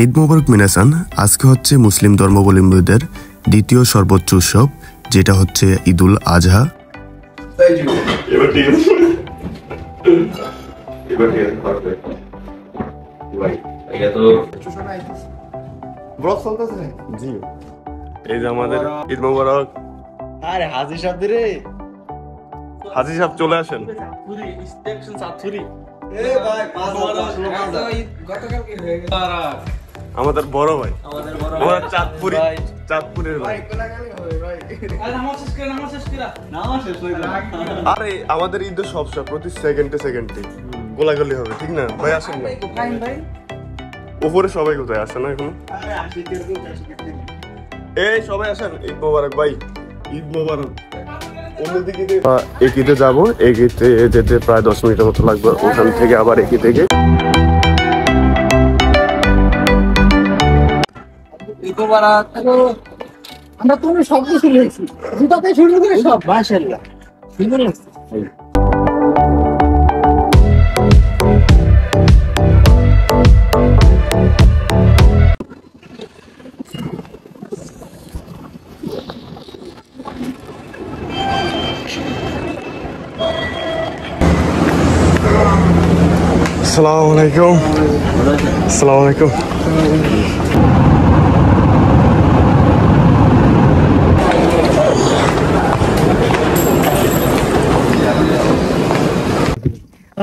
ঈদ মোবারক মিনাসান। আজকে হচ্ছে মুসলিম ধর্মাবলম্বীদের দ্বিতীয় সর্বোচ্চ উৎসব, যেটা হচ্ছে ঈদুল আজহা। এই যে আমাদের ঈদ মোবারক। আরে হাজি সাহেব রে, হাজি সাহেব চলে আসেন। আমাদের বড় ভাই, আমাদের চাঁদপুরের ভাই। আরে আমাদের ঈদ সবসময় প্রতি সেকেন্ডে গোলাগুলি হবে, ঠিক না ভাই? আসেন না উপরে সবাই কোথায় আসে না এখন? এই সবাই আসেন, ঈদ মোবারক ভাই, ঈদ মোবারক। এগিতে যাবো, এগিতে যেতে প্রায় 10 মিনিটের মতো লাগবে, ওখান থেকে আবার এগি থেকে আমরা তুমি সব কিছু রয়েছি, জুতাতে শুরু করে সব মাশাআল্লাহ সুন্দর লাগছে। আসসালামু আলাইকুম। আসসালামু আলাইকুম।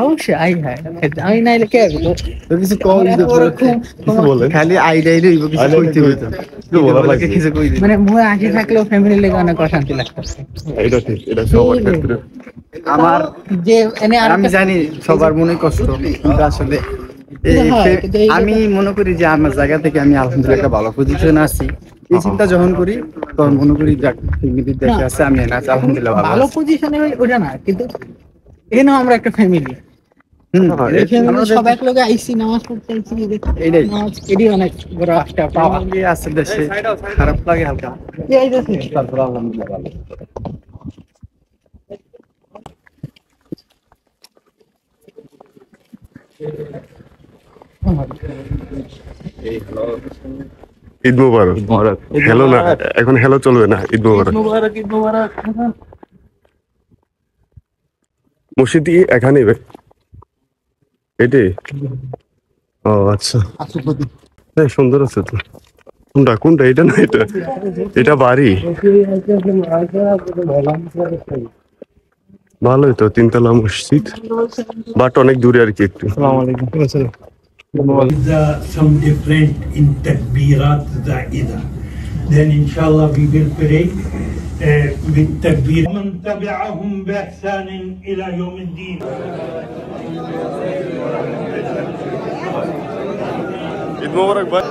অবশ্যই আই হ্যাঁ, আমি নাইলে কে আসবো তো কিছু কম খালি আইডাই রইব, কিছু কইতে হইতো কিছু কই দিই। মানে মুয়ে আসি থাকলেও ফ্যামিলি লেগে অনেক অশান্তি লাগতেছে। এটা ঠিক, এটা সবার ক্ষেত্রে। আমার যে এনে আমি জানি সবার মনে কষ্ট, কিন্তু আসলে আমি মনে করি যে আমার জায়গা থেকে আমি আলহামদুলিল্লাহ একটা ভালো পজিশনে আছি। এই চিন্তা যখন করি তখন মনে করি যাক ফ্যামিলির দেশে আছে, আমি না আলহামদুলিল্লাহ ভালো পজিশনে ওটা না, কিন্তু এখানেও আমরা একটা ফ্যামিলি। সব এক লগে আইসি, নামাজ পড়তে আইসি, এটাই অনেক বড় একটা পাওয়া আছে দেশে। খারাপ লাগে হালকা, তারপর আলহামদুলিল্লাহ ভালো। ঈদ মোবারক। হ্যালো না, এখন হ্যালো চলবে না। ঈদ মোবারক। মসজিদ এখানে এটি? ও আচ্ছা, সুন্দর আছে তো। কোনটা এটা না, এটা বাড়ি। ভালোই তো, 3 তলা মসজিদ, বাট অনেক দূরে আর কি একটু। Some different in takbirat zaida. Then inshallah we will pray with takbir. ومن تبعهم بإحسان إلى يوم الدين. Eid মোবারক ভাই।